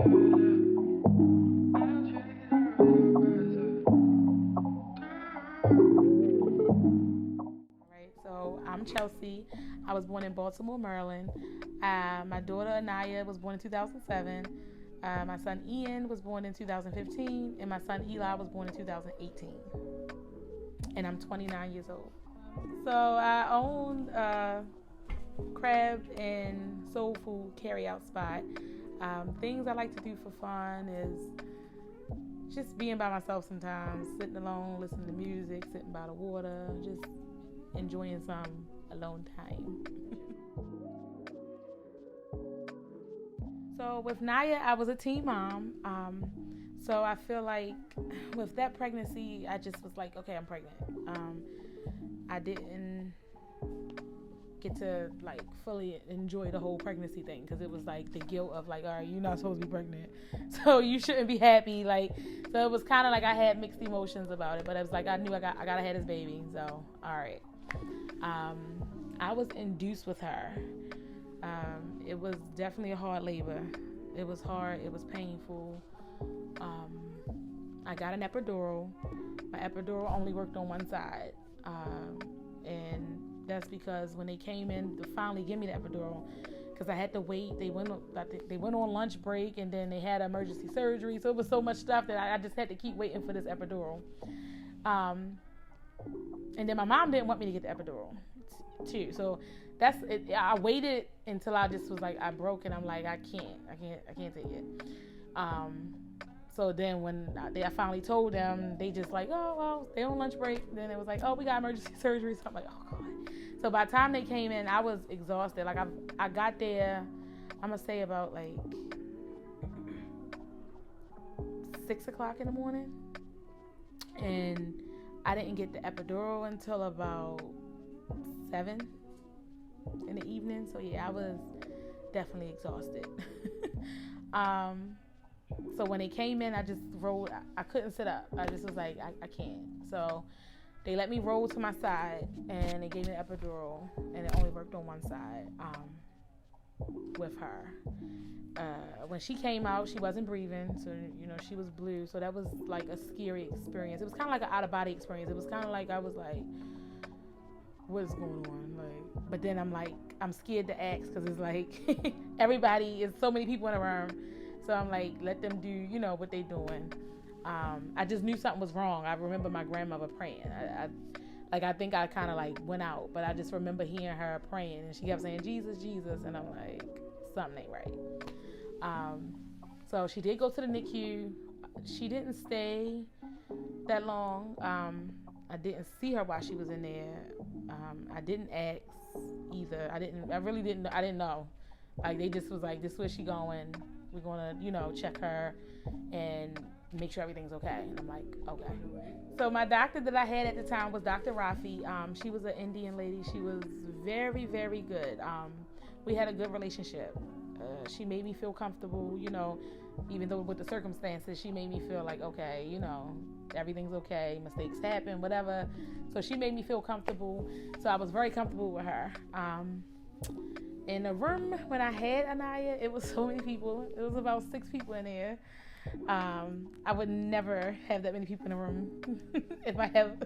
Right. So I'm Chelsea. I was born in Baltimore, Maryland. My daughter Aniya was born in 2007. My son Ian was born in 2015, and my son Eli was born in 2018. And I'm 29 years old. So I own a crab and soul food carry out spot. Things I like to do for fun is just being by myself sometimes, sitting alone, listening to music, sitting by the water, just enjoying some alone time. So with Naya, I was a teen mom. So I feel like with that pregnancy, I just was like, okay, I'm pregnant. I didn't get to like fully enjoy the whole pregnancy thing because it was like the guilt of like, all right, you're not supposed to be pregnant, so you shouldn't be happy. Like, so it was kind of like I had mixed emotions about it, but it was like I knew I gotta have this baby. So all right, I was induced with her. It was definitely a hard labor. It was hard. It was painful. I got an epidural. My epidural only worked on one side, and that's because when they came in to finally give me the epidural, because I had to wait. They went on lunch break, and then they had emergency surgery. So it was so much stuff that I just had to keep waiting for this epidural. And then my mom didn't want me to get the epidural too. So that's it. I waited until I just was like I broke, and I'm like I can't take it. So then when I finally told them, they just like, oh well, they on lunch break. Then it was like, oh, we got emergency surgery. So I'm like, oh god. So by the time they came in, I was exhausted. Like I got there, I'm gonna say about like 6 o'clock in the morning, and I didn't get the epidural until about 7 in the evening. So yeah, I was definitely exhausted. So when they came in, I just rolled. I couldn't sit up. I just was like, I can't. So they let me roll to my side, and they gave me the epidural, and it only worked on one side with her. When she came out, she wasn't breathing, so she was blue. So that was like a scary experience. It was kind of like an out of body experience. It was kind of like I was like, what's going on? Like, but then I'm like, I'm scared to ask because it's like everybody is so many people in the room. So I'm like, let them do, what they doing. I just knew something was wrong. I remember my grandmother praying. I think I kind of like went out, but I just remember hearing her praying, and she kept saying, Jesus, Jesus, and I'm like, something ain't right. So she did go to the NICU. She didn't stay that long. I didn't see her while she was in there. I didn't ask either. I didn't know. Like, they just was like, this is where she going. We're gonna, check her and make sure everything's okay. And I'm like, okay. So my doctor that I had at the time was Dr. Rafi. She was an Indian lady. She was very, very good. We had a good relationship. She made me feel comfortable, even though with the circumstances, she made me feel like, okay, everything's okay. Mistakes happen, whatever. So she made me feel comfortable. So I was very comfortable with her. In the room when I had Aniya, it was so many people. It was about 6 people in there. I would never have that many people in the room. If I have,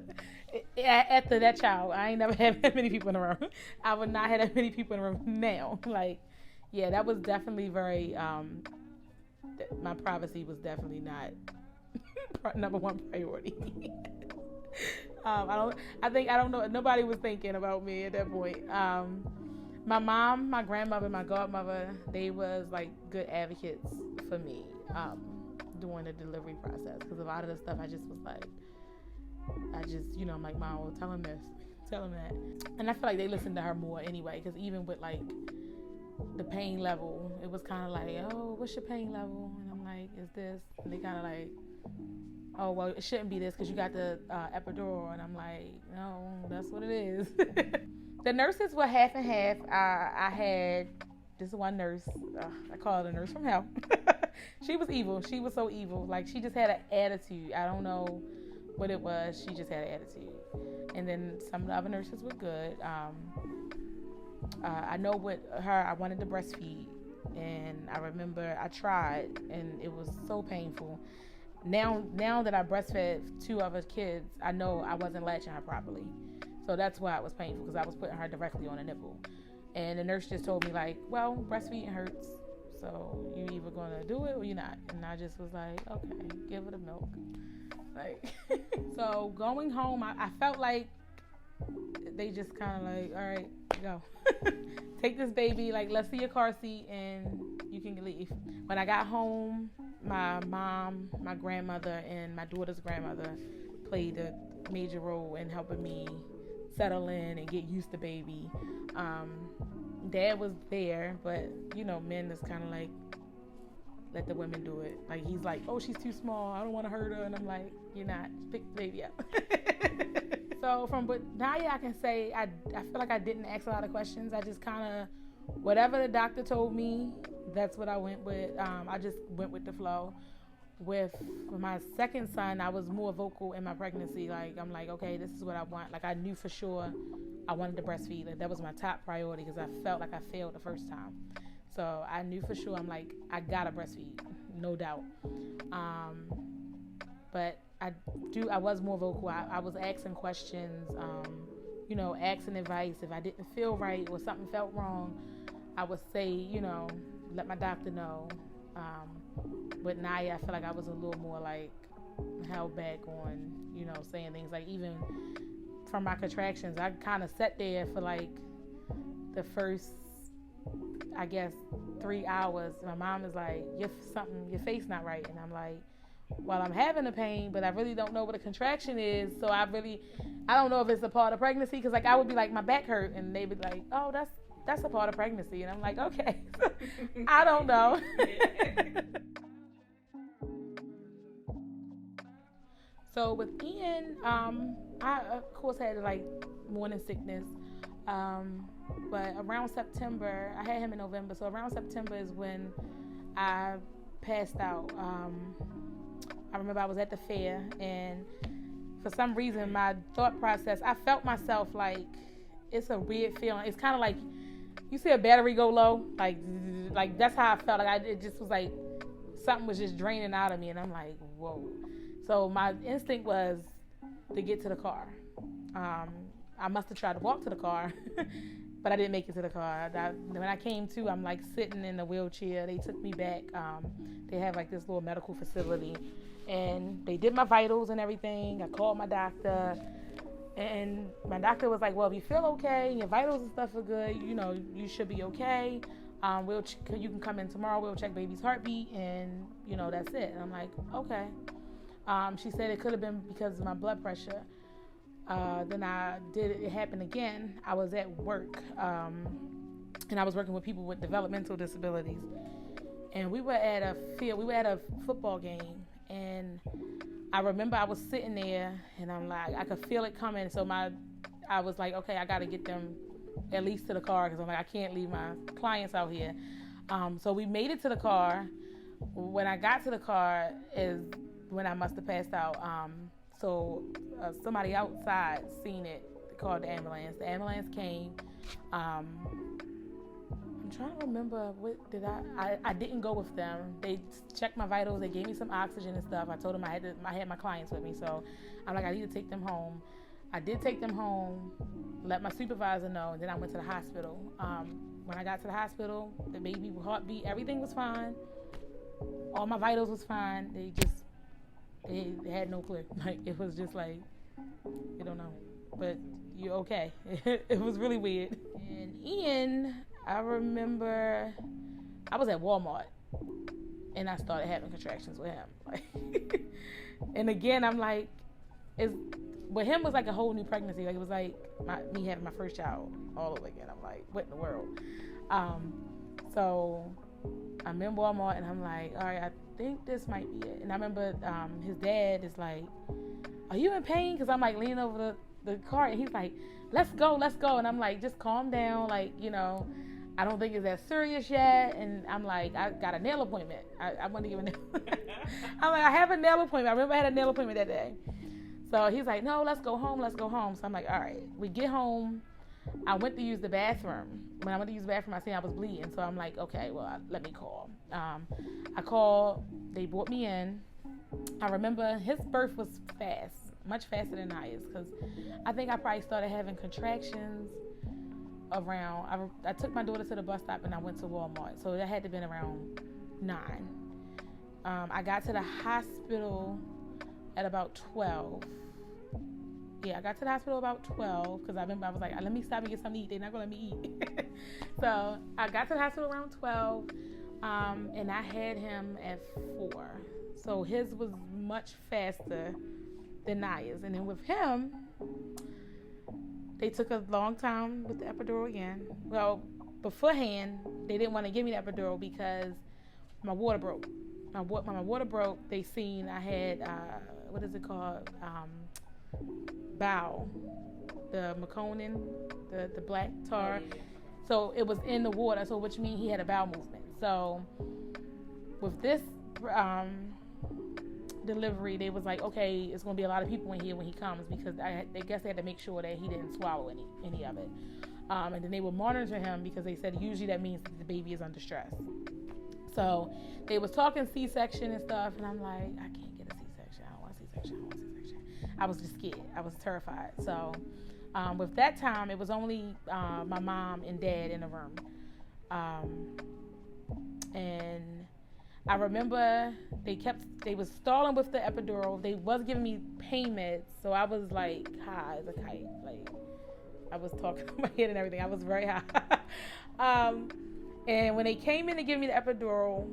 after that child, I ain't never had that many people in the room. I would not have that many people in the room now. Like, yeah, that was definitely very, my privacy was definitely not number one priority. I don't know, nobody was thinking about me at that point. My mom, my grandmother, my godmother, they was like good advocates for me during the delivery process, because a lot of the stuff I just was like, I'm like, Mom, well, tell him this, tell him that. And I feel like they listened to her more anyway, because even with like the pain level, it was kind of like, oh, what's your pain level? And I'm like, is this? And they kind of like, oh, well, it shouldn't be this because you got the epidural. And I'm like, no, that's what it is. The nurses were half and half. I had this one nurse, I call her the nurse from hell. She was evil. She was so evil. Like, she just had an attitude. I don't know what it was. She just had an attitude. And then some of the other nurses were good. I know with her, I wanted to breastfeed. And I remember I tried, and it was so painful. Now that I breastfed 2 other kids, I know I wasn't latching her properly. So that's why it was painful, because I was putting her directly on a nipple. And the nurse just told me, like, well, breastfeeding hurts, so you either gonna do it or you're not. And I just was like, okay, give her the milk. Like, so going home, I felt like they just kind of like, all right, go. Take this baby, like, let's see your car seat and you can leave. When I got home, my mom, my grandmother, and my daughter's grandmother played a major role in helping me settle in and get used to baby. Dad was there, but men is kind of like, let the women do it. Like, he's like, oh, she's too small, I don't want to hurt her. And I'm like, you're not, pick the baby up. So from Aniya, I can say I feel like I didn't ask a lot of questions. I just kind of, whatever the doctor told me, that's what I went with. I just went with the flow. With my second son, I was more vocal in my pregnancy. Like, I'm like, okay, this is what I want. Like, I knew for sure I wanted to breastfeed. Like, that was my top priority, because I felt like I failed the first time. So I knew for sure, I'm like, I gotta breastfeed, no doubt. But I was more vocal. I was asking questions, asking advice. If I didn't feel right or something felt wrong, I would say, let my doctor know. With Aniya, I feel like I was a little more like held back on, saying things. Like, even from my contractions, I kind of sat there for like the first, I guess, 3 hours. My mom is like, your face not right. And I'm like, well, I'm having a pain, but I really don't know what a contraction is. So I don't know if it's a part of pregnancy. Because, like, I would be like, my back hurt. And they'd be like, oh, that's a part of pregnancy. And I'm like, okay. I don't know. So with Ian, I, of course, had, like, morning sickness. But around September, I had him in November. So around September is when I passed out. I remember I was at the fair, and for some reason, my thought process, I felt myself like, it's a weird feeling. It's kind of like, you see a battery go low, like that's how I felt. Like, it just was like something was just draining out of me, and I'm like, whoa. So my instinct was to get to the car. I must have tried to walk to the car, but I didn't make it to the car. When I came to, I'm like sitting in a wheelchair. They took me back. They have like this little medical facility, and they did my vitals and everything. I called my doctor, and my doctor was like, well, if you feel okay, your vitals and stuff are good, you should be okay. You can come in tomorrow. We'll check baby's heartbeat, and that's it. And I'm like, okay. She said it could have been because of my blood pressure. Then it happened again. I was at work, and I was working with people with developmental disabilities. And we were at a football game, and I remember I was sitting there, and I'm like, I could feel it coming. So I was like, okay, I got to get them at least to the car, because I'm like, I can't leave my clients out here. So we made it to the car. When I got to the car is when I must have passed out. So somebody outside seen it, called the ambulance. The ambulance came. I'm trying to remember, I didn't go with them. They checked my vitals. They gave me some oxygen and stuff. I told them I had my clients with me, so I'm like, I need to take them home. I did take them home, let my supervisor know, and then I went to the hospital. When I got to the hospital, the baby heartbeat, everything was fine. All my vitals was fine. They had no clue. Like, it was just like, you don't know, but you're okay. It was really weird. And Ian, I remember I was at Walmart, and I started having contractions with him. Like, and again, I'm like, with him was like a whole new pregnancy. Like, it was like me having my first child all over again. I'm like, what in the world? So I'm in Walmart, and I'm like, all right, I think this might be it. And I remember his dad is like, are you in pain? Because I'm like leaning over the cart, and he's like, let's go. And I'm like, just calm down. Like, I don't think it's that serious yet. And I'm like, I got a nail appointment. I want to give a nail. I'm like, I have a nail appointment. I remember I had a nail appointment that day. So he's like, no, let's go home. So I'm like, all right. We get home. I went to use the bathroom. When I went to use the bathroom, I seen I was bleeding. So I'm like, okay, well, let me call. I called. They brought me in. I remember his birth was fast, much faster than Aniya's, because I think I probably started having contractions around. I took my daughter to the bus stop and I went to Walmart. So that had to have been around 9. I got to the hospital at about 12. Yeah, I got to the hospital about 12 because I remember I was like, let me stop and get something to eat. They're not going to let me eat. So I got to the hospital around 12, and I had him at 4. So his was much faster than Naya's. And then with him, they took a long time with the epidural again. Well, beforehand, they didn't want to give me the epidural because my water broke. My water broke. They seen I had, what is it called? Bowel, the meconium, the black tar. So it was in the water, so which means he had a bowel movement. So with this delivery, they was like, okay, it's going to be a lot of people in here when he comes because they guess they had to make sure that he didn't swallow any of it. And then they would monitor him because they said usually that means that the baby is under stress. So they was talking C-section and stuff, and I'm like, I can't get a C-section. I don't want a C-section. I was just scared. I was terrified. So with that time, it was only my mom and dad in the room. And I remember they was stalling with the epidural. They was giving me pain meds. So I was like high as a kite. Like I was talking in my head and everything. I was very high. And when they came in to give me the epidural,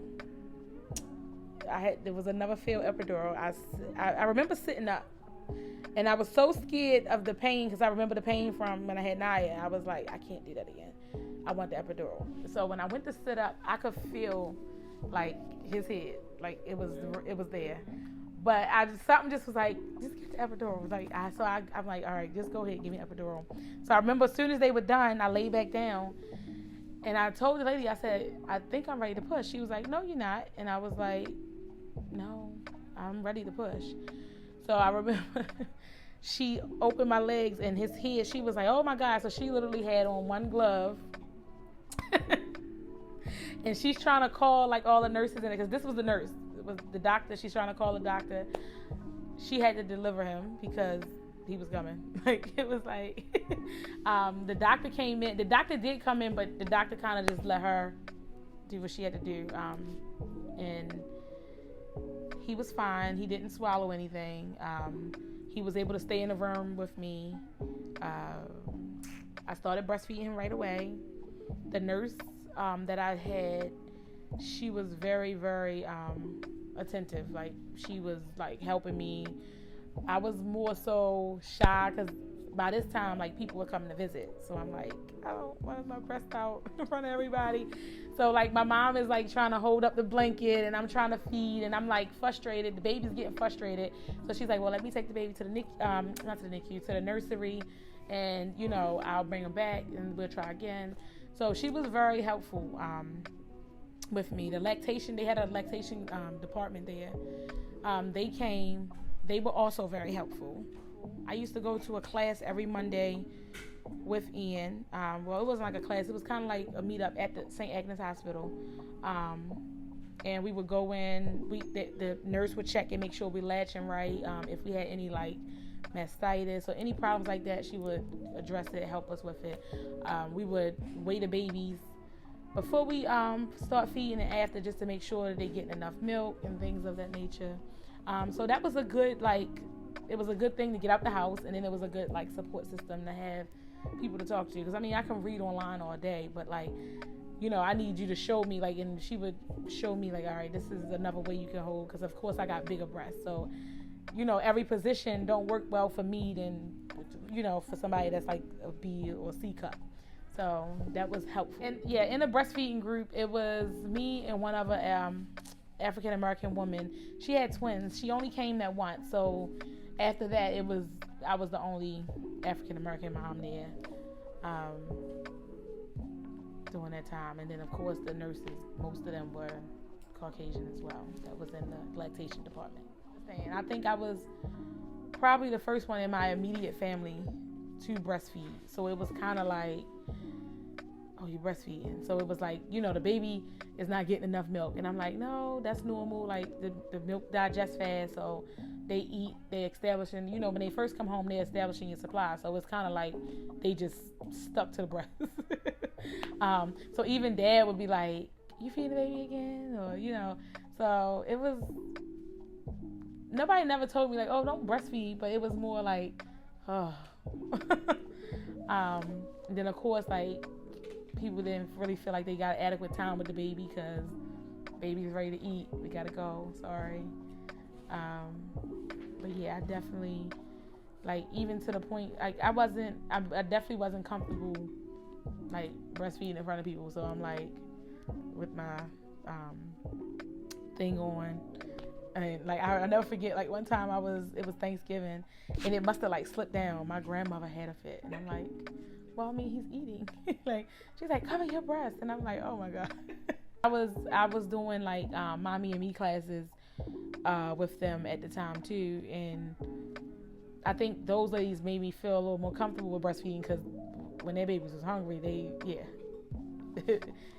there was another failed epidural. I remember sitting up. And I was so scared of the pain because I remember the pain from when I had Aniya. I was like, I can't do that again. I want the epidural. So when I went to sit up, I could feel like his head, like it was there. But something just was like, just get the epidural. I'm like, all right, just go ahead, give me epidural. So I remember as soon as they were done, I laid back down, and I told the lady, I said, I think I'm ready to push. She was like, no, you're not. And I was like, no, I'm ready to push. So I remember she opened my legs and his head, she was like, oh my God. So she literally had on one glove and she's trying to call like all the nurses in it, because this was the nurse. It was the doctor. She's trying to call the doctor. She had to deliver him because he was coming. Like it was like, the doctor came in. The doctor did come in, but the doctor kind of just let her do what she had to do. And he was fine. He didn't swallow anything. He was able to stay in the room with me. I started breastfeeding him right away. The nurse that I had, she was very, very attentive. Like she was like helping me. I was more so shy because by this time, like people were coming to visit. So I'm like, I don't want my breast out in front of everybody. So like my mom is like trying to hold up the blanket and I'm trying to feed and I'm like frustrated. The baby's getting frustrated. So she's like, well, let me take the baby to the not to the NICU, to the nursery, and you know, I'll bring him back and we'll try again. So she was very helpful with me. The lactation, they had a lactation department there. They came. They were also very helpful. I used to go to a class every Monday with Ian. Well, it wasn't like a class. It was kind of like a meetup at the St. Agnes Hospital. And we would go in. The nurse would check and make sure we latching right. If we had any like mastitis or any problems like that, she would address it, help us with it. We would weigh the babies before we start feeding and after, just to make sure that they're getting enough milk and things of that nature. So that was a good it was a good thing to get out the house, and then it was a good like support system to have people to talk to. Because I mean, I can read online all day, but like, you know, I need you to show me, like, and she would show me like, all right, this is another way you can hold. Because of course I got bigger breasts, so you know, every position don't work well for me than, you know, for somebody that's like a B or C cup. So that was helpful. And yeah, in the breastfeeding group, it was me and one other African American woman. She had twins. She only came that once. So after that, I was the only African American mom there during that time. And then of course the nurses, most of them were Caucasian as well. That was in the lactation department. I think I was probably the first one in my immediate family to breastfeed. So it was kind of like, oh, you breastfeeding. So it was like, the baby is not getting enough milk. And I'm like, no, that's normal. Like the milk digests fast. So they eat, they establishing, when they first come home, they're establishing your supply. So it's kind of like they just stuck to the breast. So even dad would be like, you feeding the baby again? Or, so it was, nobody never told me like, oh, don't breastfeed. But it was more like, oh. And then of course, like, people didn't really feel like they got adequate time with the baby because baby's ready to eat. We gotta go. Sorry. But yeah, I definitely, like, even to the point, like, I definitely wasn't comfortable, like, breastfeeding in front of people. So I'm like, with my thing on, and like, I'll never forget, like, one time it was Thanksgiving, and it must have like slipped down. My grandmother had a fit, and I'm like, well, I mean, he's eating. Like, she's like, cover your breast, and I'm like, oh my god. I was doing like mommy and me classes with them at the time too, and I think those ladies made me feel a little more comfortable with breastfeeding because when their babies was hungry,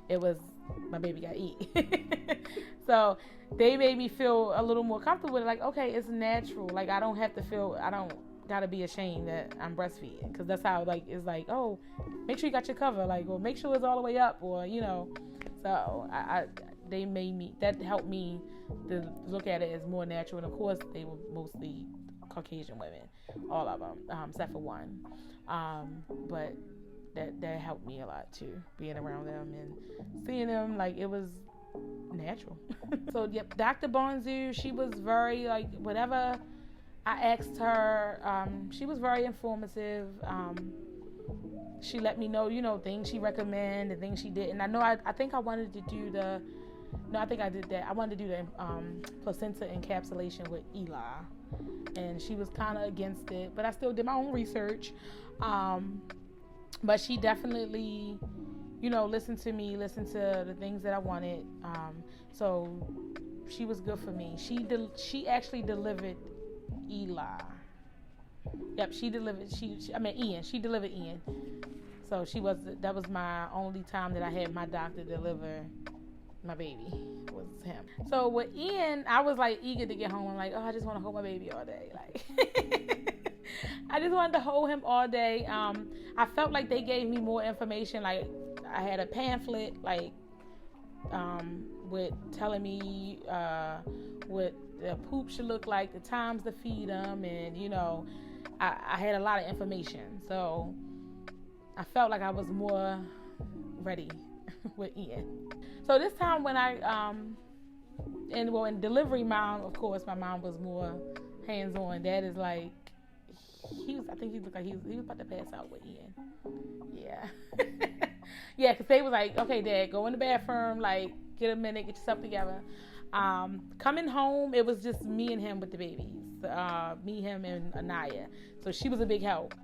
it was, my baby got to eat. So they made me feel a little more comfortable with it, like, okay, it's natural. Like, I don't gotta be ashamed that I'm breastfeeding, because that's how, like, it's like, oh, make sure you got your cover, like, or make sure it's all the way up, or so they made me, that helped me to look at it as more natural. And of course they were mostly Caucasian women, all of them, except for one, but that helped me a lot too, being around them and seeing them, like, it was natural. So yep, Dr. Bonzu, she was very, like, whatever I asked her, she was very informative. She let me know, things she recommended, things she didn't. I think I wanted to do I think I did that. I wanted to do the placenta encapsulation with Eli, and she was kind of against it, but I still did my own research. But she definitely, listened to me, listened to the things that I wanted. So she was good for me. She actually delivered Eli. Yep, she delivered. Ian. She delivered Ian. So that was my only time that I had my doctor deliver my baby, was him. So with Ian, I was like eager to get home. I'm like, oh, I just want to hold my baby all day. Like, I just wanted to hold him all day. I felt like they gave me more information. Like, I had a pamphlet, like, with telling me what the poop should look like, the times to feed them, and I had a lot of information. So I felt like I was more ready with Ian. So this time when in delivery, of course, my mom was more hands-on. Dad is like, I think he looked like he was about to pass out with Ian. Yeah. Yeah, because they was like, okay, Dad, go in the bathroom, like, get a minute, get yourself together. Coming home, it was just me and him with the babies. Me, him, and Aniya. So she was a big help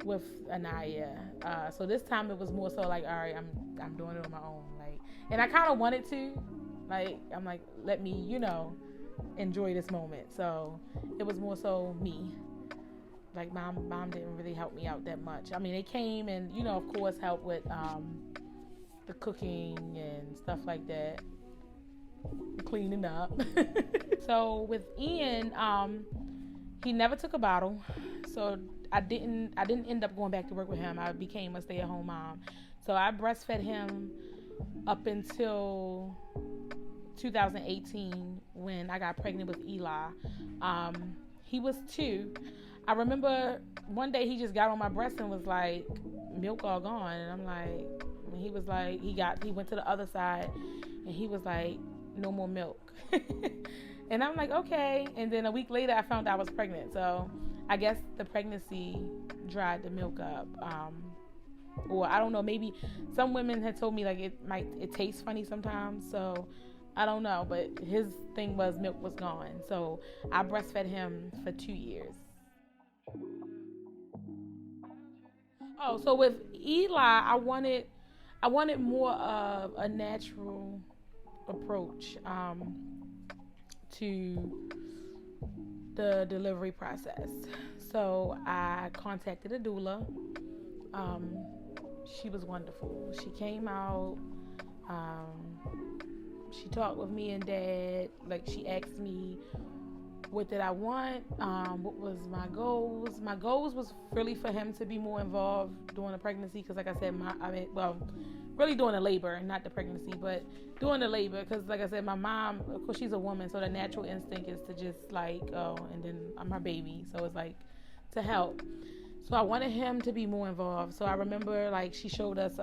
with Aniya. So this time it was more so like, all right, I'm doing it on my own. Like, and I kind of wanted to. Like, I'm like, let me, enjoy this moment. So it was more so me. Like, mom didn't really help me out that much. I mean, they came and, of course, helped with the cooking and stuff like that, cleaning up. So with Ian, he never took a bottle. So I didn't end up going back to work with him. I became a stay-at-home mom. So I breastfed him up until 2018 when I got pregnant with Eli. He was 2. I remember one day he just got on my breast and was like, milk all gone. And I'm like, he was like, he went to the other side and he was like, no more milk. And I'm like, okay. And then a week later I found out I was pregnant. So I guess the pregnancy dried the milk up. Or I don't know, maybe some women had told me like it tastes funny sometimes. So I don't know, but his thing was milk was gone. So I breastfed him for 2 years. Oh, so with Eli, I wanted more of a natural approach to the delivery process. So I contacted a doula. She was wonderful. She came out. She talked with me and Dad. Like, she asked me what did I want, what was my goals. My goals was really for him to be more involved during the pregnancy, because like I said, really during the labor, not the pregnancy, but during the labor, because like I said, my mom, of course, she's a woman, so the natural instinct is to just like, oh, and then I'm her baby, so it's like to help. So I wanted him to be more involved. So I remember, like, she showed us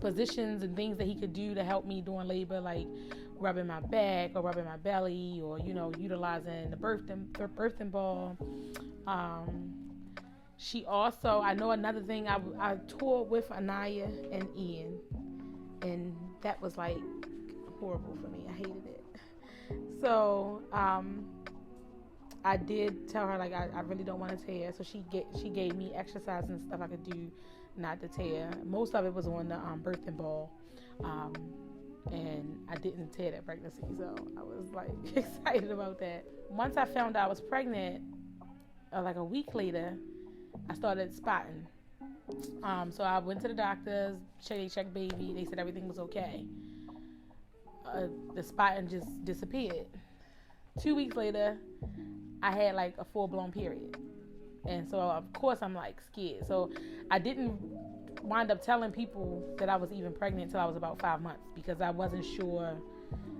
positions and things that he could do to help me during labor, like rubbing my back or rubbing my belly, or utilizing the birthing ball. She also, I know another thing, I toured with Aniya and Ian, and that was like horrible for me. I hated it. So I did tell her, like, I really don't want to tear. So she gave me exercise and stuff I could do not to tear. Most of it was on the birthing ball, and I didn't tear that pregnancy, so I was like excited about that. Once I found out I was pregnant, like a week later, I started spotting. So I went to the doctors, they checked baby, they said everything was okay. The spotting just disappeared. 2 weeks later, I had like a full-blown period. And so, of course, I'm like scared. So I didn't wind up telling people that I was even pregnant until I was about 5 months, because I wasn't sure,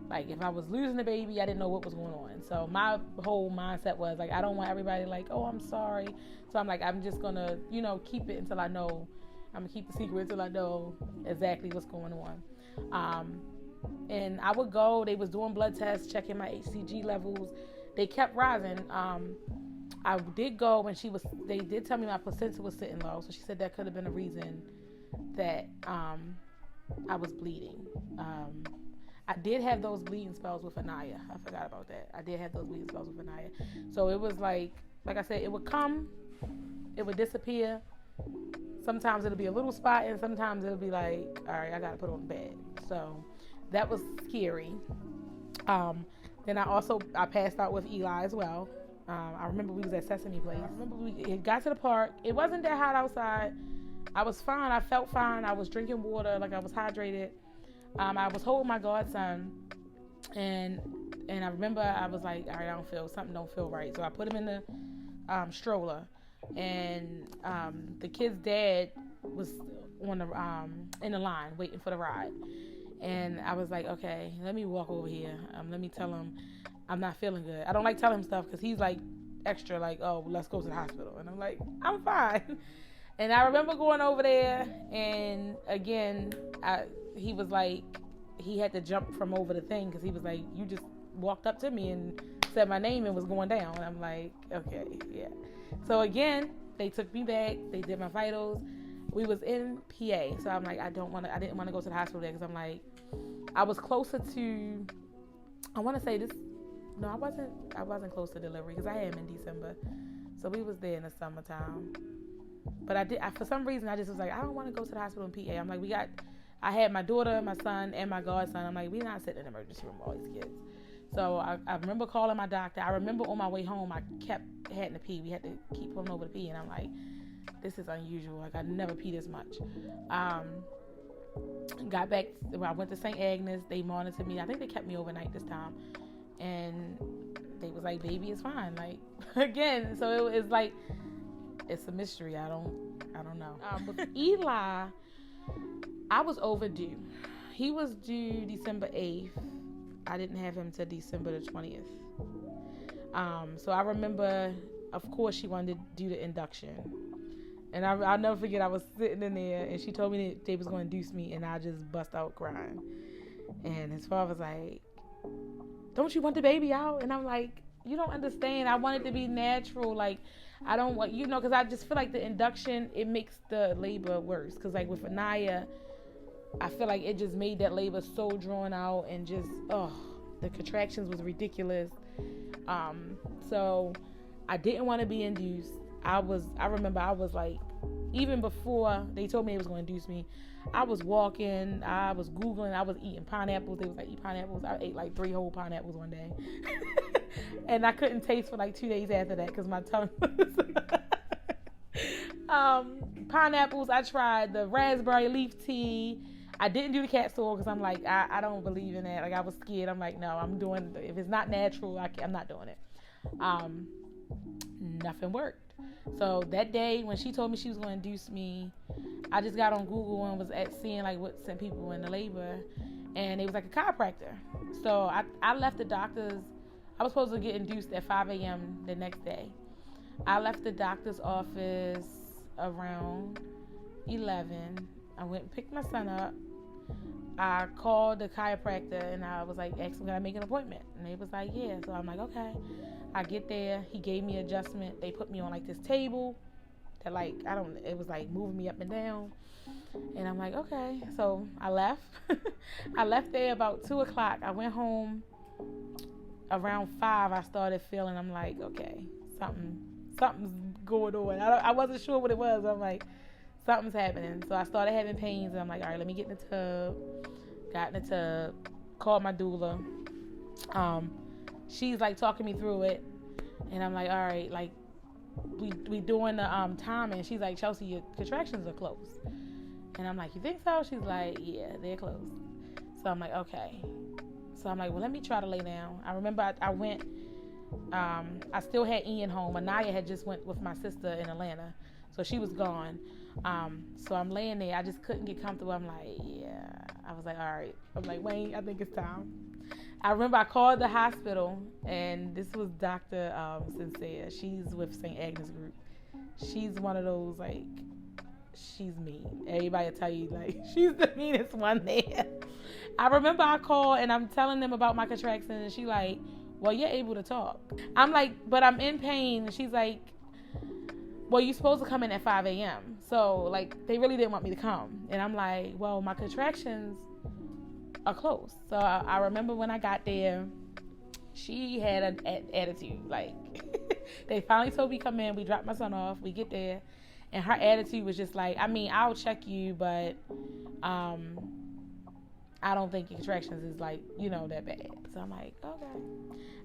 like, if I was losing the baby, I didn't know what was going on. So my whole mindset was like, I don't want everybody like, oh, I'm sorry. So I'm like, I'm just going to, keep it until I know. I'm going to keep the secret until I know exactly what's going on. And I would go, they was doing blood tests, checking my HCG levels. They kept rising. I did go, and they did tell me my placenta was sitting low. So she said that could have been a reason that I was bleeding. I did have those bleeding spells with Aniya. I forgot about that. I did have those bleeding spells with Aniya. So it was like I said, it would come, it would disappear. Sometimes it'll be a little spot, and sometimes it'll be like, all right, I got to put it on the bed. So that was scary. Then I passed out with Eli as well. I remember we was at Sesame Place. I remember we got to the park. It wasn't that hot outside. I was fine. I felt fine. I was drinking water, like I was hydrated. I was holding my godson, and I remember I was like, all right, something don't feel right. So I put him in the stroller, and the kid's dad was on in the line waiting for the ride. And I was like, okay, let me walk over here. Let me tell him I'm not feeling good. I don't like telling him stuff, because he's like extra, like, oh, let's go to the hospital. And I'm like, I'm fine. And I remember going over there, and again, he was like, he had to jump from over the thing, because he was like, you just walked up to me and said my name and was going down. And I'm like, okay, yeah. So again, they took me back. They did my vitals. We was in PA, so I'm like, I didn't want to go to the hospital there, because I'm like, I was closer to, I want to say this, no, I wasn't close to delivery, because I had him in December, so we was there in the summertime. But for some reason, I just was like, I don't want to go to the hospital in PA. I'm like, I had my daughter, my son, and my godson. I'm like, we're not sitting in the emergency room with all these kids. So I remember calling my doctor. I remember on my way home, I kept having to pee. We had to keep pulling over to pee, and I'm like, this is unusual. Like, I never pee this much. Got back, I went to St. Agnes. They monitored me. I think they kept me overnight this time. And they was like, baby is fine. Like, again, so it was like, it's a mystery. I don't know. With Eli, I was overdue. He was due December 8th. I didn't have him till December the 20th. So I remember, of course, she wanted to do the induction. And I'll never forget, I was sitting in there, and she told me that they was going to induce me, and I just bust out crying. And his father's like, don't you want the baby out? And I'm like, you don't understand. I want it to be natural. Like, I don't want, because I just feel like the induction, it makes the labor worse. Because, like, with Aniya, I feel like it just made that labor so drawn out, and just, the contractions was ridiculous. So I didn't want to be induced. I remember I was like even before they told me they was going to induce me, I was walking, I was Googling, I was eating pineapples. They was like, eat pineapples. I ate like 3 whole pineapples one day. And I couldn't taste for like 2 days after that because my tongue was... pineapples, I tried the raspberry leaf tea. I didn't do the capsule because I'm like, I don't believe in that. Like, I was scared. I'm like, no, I'm doing, if it's not natural, I'm not doing it. Nothing worked. So that day when she told me she was going to induce me, I just got on Google and was seeing like what sent people into labor, and it was like a chiropractor. So I left the doctor's. I was supposed to get induced at 5 a.m. the next day. I left the doctor's office around 11. I went and picked my son up. I called the chiropractor and I was like, asked him, can I make an appointment? And they was like, yeah. So I'm like, okay. I get there. He gave me adjustment. They put me on like this table that like, it was like moving me up and down. And I'm like, okay. So I left. I left there about 2 o'clock. I went home around 5. I started feeling, I'm like, okay, something's going on. I wasn't sure what it was. I'm like, something's happening. So I started having pains, and I'm like, all right, let me get in the tub. Got in the tub, called my doula. She's like talking me through it, and I'm like, all right, like we doing the timing. She's like, Chelsea, your contractions are close. And I'm like, you think so? She's like, yeah, they're close. So I'm like, okay. So I'm like, well, let me try to lay down. I remember I went, I still had Ian home. Aniya had just went with my sister in Atlanta. So she was gone. So I'm laying there. I just couldn't get comfortable. I'm like, yeah. I was like, all right. I'm like, Wayne, I think it's time. I remember I called the hospital, and this was Dr. Sincere. She's with St. Agnes Group. She's one of those, like, she's mean. Everybody will tell you, like, she's the meanest one there. I remember I called, and I'm telling them about my contractions, and she like, well, you're able to talk. I'm like, but I'm in pain. And she's like, well, you're supposed to come in at 5 a.m. So, like, they really didn't want me to come. And I'm like, well, my contractions are close. So I remember when I got there, she had an attitude. Like, they finally told me come in. We dropped my son off. We get there. And her attitude was just like, I mean, I'll check you, but I don't think your contractions is like, that bad. So I'm like, okay.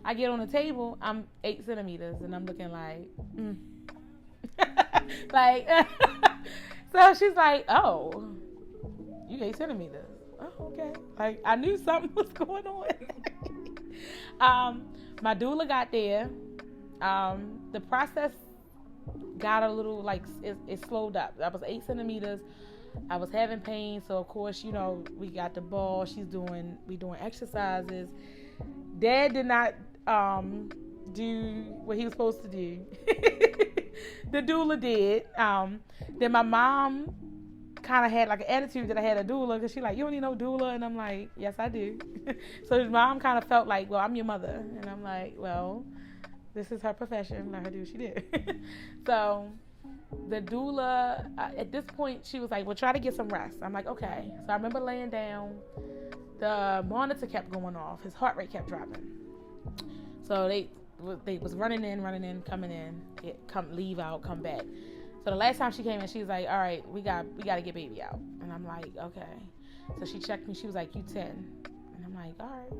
I get on the table. I'm 8 centimeters, and I'm looking like, like, so she's like, oh, you 8 centimeters. Oh, okay. Like, I knew something was going on. My doula got there. The process got a little, like, it slowed up. I was 8 centimeters. I was having pain, so of course, we got the ball. We doing exercises. Dad did not do what he was supposed to do. The doula did. Then my mom kind of had like an attitude that I had a doula, because she like, you don't need no doula, and I'm like, yes, I do. So his mom kind of felt like, well, I'm your mother, and I'm like, well, this is her profession. Let her do what she did. So the doula, at this point, she was like, well, try to get some rest. I'm like, okay. So I remember laying down. The monitor kept going off. His heart rate kept dropping. So they was running in, coming in, leave out, come back. So the last time she came in, she was like, all right, we got to get baby out. And I'm like, okay. So she checked me. She was like, you 10. And I'm like, all right.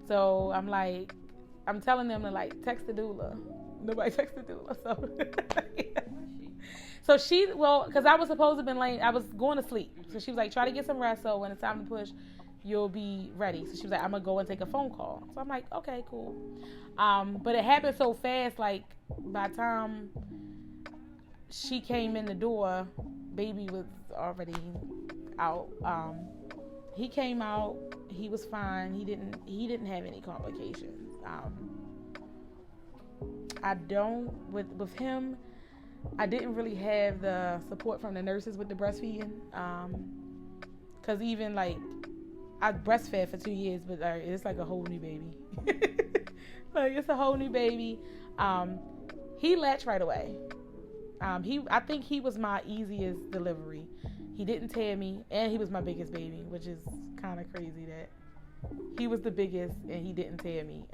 So I'm like, I'm telling them to like text the doula. Nobody texted the doula. So So because I was supposed to have been laying, I was going to sleep. So she was like, try to get some rest, so when it's time to push, you'll be ready. So she was like, I'm going to go and take a phone call. So I'm like, okay, cool. But it happened so fast, like, by the time she came in the door, baby was already out. He came out, he was fine. He didn't have any complications. With him, I didn't really have the support from the nurses with the breastfeeding. Because even like, I breastfed for 2 years, but it's like a whole new baby. Like, it's a whole new baby. He latched right away. I think he was my easiest delivery. He didn't tear me, and he was my biggest baby, which is kind of crazy that he was the biggest and he didn't tear me.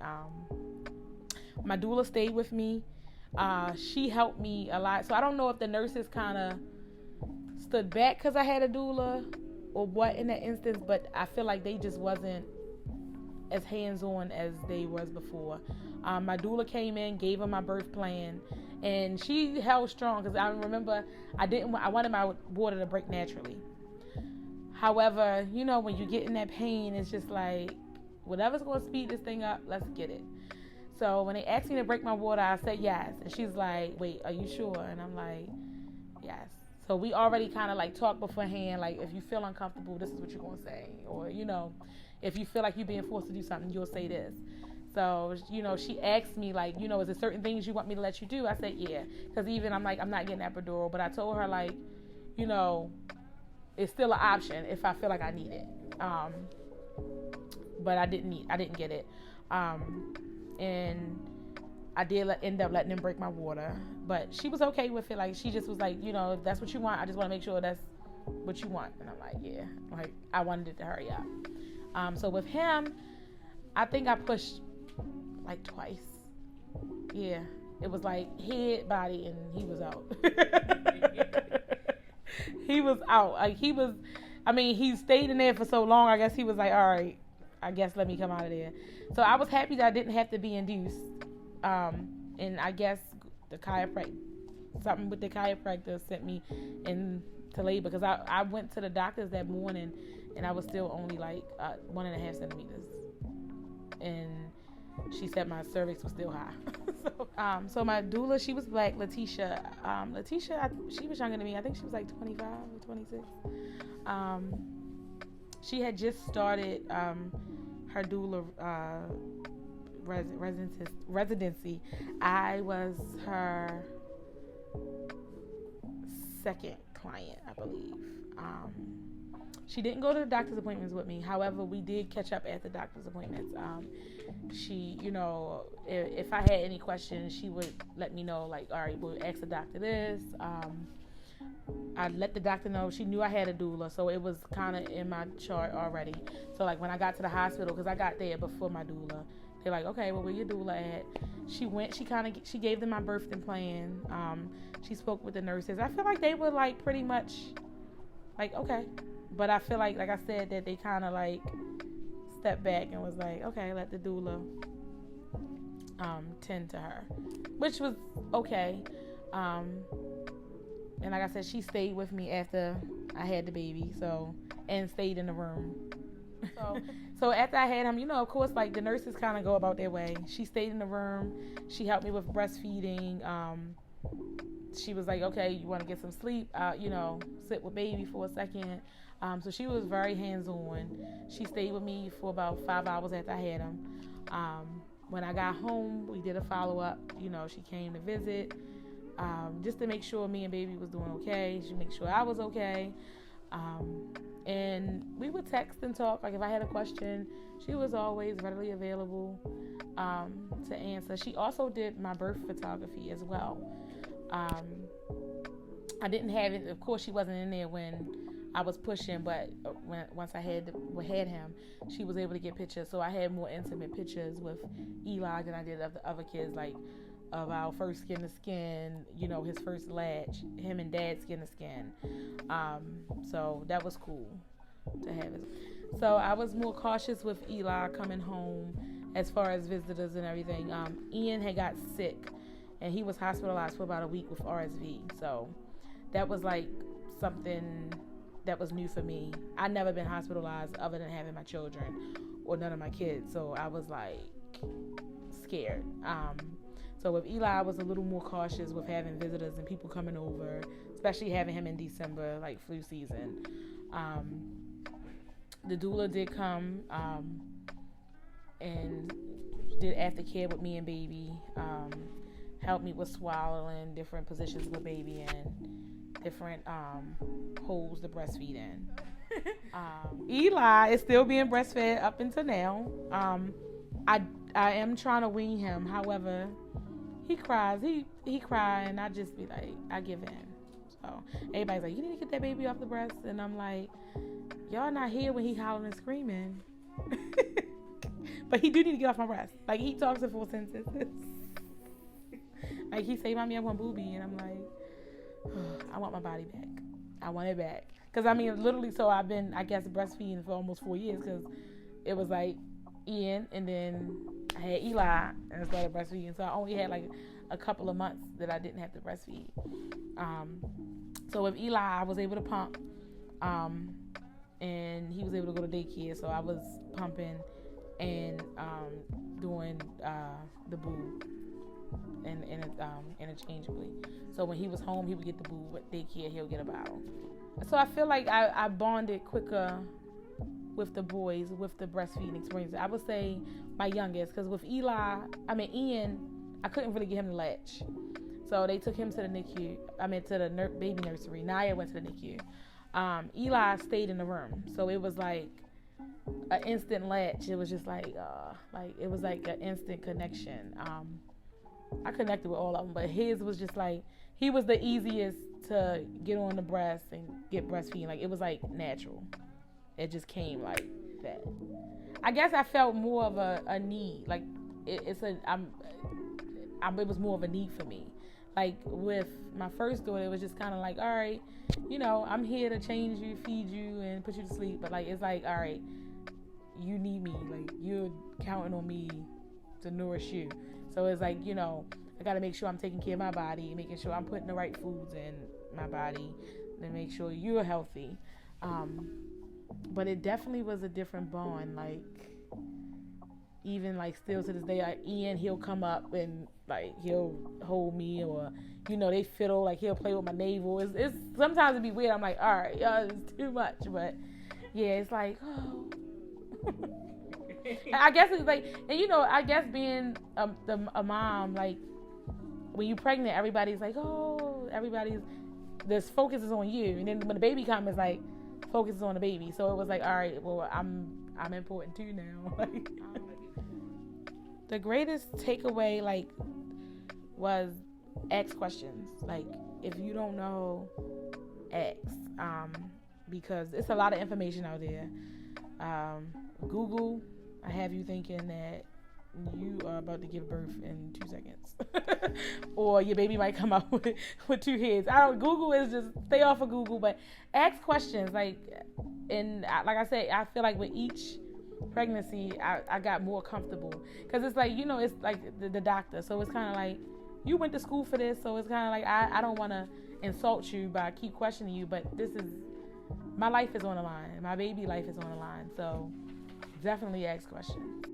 My doula stayed with me. She helped me a lot. So I don't know if the nurses kind of stood back because I had a doula or what in that instance, but I feel like they just wasn't as hands-on as they was before. My doula came in, gave her my birth plan, and she held strong because I remember I wanted my water to break naturally. However, you know, when you get in that pain, it's just like, whatever's going to speed this thing up, let's get it. So when they asked me to break my water, I said yes. And she's like, wait, are you sure? And I'm like, yes. So we already kind of like talked beforehand, like if you feel uncomfortable, this is what you're going to say. Or, you know, if you feel like you're being forced to do something, you'll say this. So, you know, she asked me like, you know, is there certain things you want me to let you do? I said, yeah. Because even I'm like, I'm not getting epidural. But I told her like, you know, it's still an option if I feel like I need it. But I didn't get it. And I did end up letting them break my water. But she was okay with it. Like, she just was like, you know, if that's what you want, I just want to make sure that's what you want. And I'm like, yeah. Like, I wanted it to hurry up. So with him, I think I pushed like twice. Yeah. It was like head, body, and he was out. He was out. Like, he stayed in there for so long. I guess he was like, all right, I guess let me come out of there. So I was happy that I didn't have to be induced. And I guess something with the chiropractor sent me into labor because I went to the doctors that morning and I was still only like 1.5 centimeters. And she said my cervix was still high. So my doula, she was black, Letitia. She was younger than me. I think she was like 25 or 26. She had just started her doula residency. I was her second client, I believe. She didn't go to the doctor's appointments with me. However, we did catch up at the doctor's appointments. She, you know, if I had any questions, she would let me know, like, all right, we'll ask the doctor this. I let the doctor know. She knew I had a doula, so it was kind of in my chart already. So, like, when I got to the hospital, because I got there before my doula, they're like, okay, well, where your doula at? She gave them my birthing plan. She spoke with the nurses. I feel like they were, like, pretty much, like, okay. But I feel like I said, that they kind of, like, stepped back and was like, okay, let the doula tend to her, which was okay. And like I said, she stayed with me after I had the baby, and stayed in the room. So after I had him, you know, of course, like, the nurses kind of go about their way. She stayed in the room. She helped me with breastfeeding. She was like, okay, you want to get some sleep? You know, sit with baby for a second. So she was very hands-on. She stayed with me for about 5 hours after I had him. When I got home, we did a follow-up. You know, she came to visit just to make sure me and baby was doing okay. She made sure I was okay. And we would text and talk. Like, if I had a question, she was always readily available to answer. She also did my birth photography as well. I didn't have it. Of course, she wasn't in there when I was pushing, but once I had him, she was able to get pictures. So I had more intimate pictures with Eli than I did of the other kids, like of our first skin to skin, you know, his first latch, him and dad skin to skin. So that was cool to have it. So I was more cautious with Eli coming home as far as visitors and everything. Ian had got sick and he was hospitalized for about a week with RSV. So that was like something that was new for me. I'd never been hospitalized other than having my children or none of my kids. So I was like scared. So with Eli, I was a little more cautious with having visitors and people coming over, especially having him in December, like flu season. The doula did come and did aftercare with me and baby, helped me with swallowing, different positions with baby, and different holes to breastfeed in. Eli is still being breastfed up until now. I am trying to wean him. However, he cries. He cry, and I just be like, I give in. So everybody's like, you need to get that baby off the breast, and I'm like, y'all not here when he hollering and screaming. But he do need to get off my breast. Like, he talks in 4 sentences. Like, he say, mommy, I want booby, and I'm like, oh, I want my body back. I want it back. Because, I mean, literally, so I've been, I guess, breastfeeding for almost 4 years because it was like Ian, and then I had Eli, and I started breastfeeding. So I only had like a couple of months that I didn't have to breastfeed. So with Eli, I was able to pump, and he was able to go to daycare. So I was pumping and doing the boob and interchangeably. So when he was home, he would get the boob. At daycare, he'll get a bottle. So I feel like I bonded quicker with the boys with the breastfeeding experience. I would say my youngest, because with Ian, I couldn't really get him to latch. So they took him to the NICU. To the baby nursery. Naya went to the NICU. Eli stayed in the room. So it was like an instant latch. It was just like it was like an instant connection. I connected with all of them, but his was just like, he was the easiest to get on the breast and get breastfeeding. Like, it was like natural. It just came like that. I guess I felt more of a need. Like, it was more of a need for me. Like, with my first daughter, it was just kind of like, all right, I'm here to change you, feed you, and put you to sleep. But, like, it's like, all right, you need me. Like, you're counting on me to nourish you. So it's like, I got to make sure I'm taking care of my body, making sure I'm putting the right foods in my body, and make sure you're healthy. But it definitely was a different bond. Like, even like still to this day, like Ian, he'll come up and like he'll hold me, or they fiddle, like he'll play with my navel. It's sometimes it'd be weird. I'm like, all right, it's too much, but yeah, it's like, oh. I guess it's like, and I guess being a mom, like when you're pregnant, everybody's like, oh, this focus is on you, and then when the baby comes, it's like focus is on the baby. So it was like, all right, well, I'm important too now. Like, the greatest takeaway was ask questions. Like, if you don't know, ask, because it's a lot of information out there. Google. I have you thinking that you are about to give birth in 2 seconds, or your baby might come out with 2 heads. Google is just, stay off of Google, but ask questions. Like I said, I feel like with each pregnancy, I got more comfortable, because it's like, it's like the doctor. So it's kind of like, you went to school for this, so it's kind of like, I don't want to insult you by keep questioning you, but my life is on the line. My baby life is on the line. So definitely ask questions.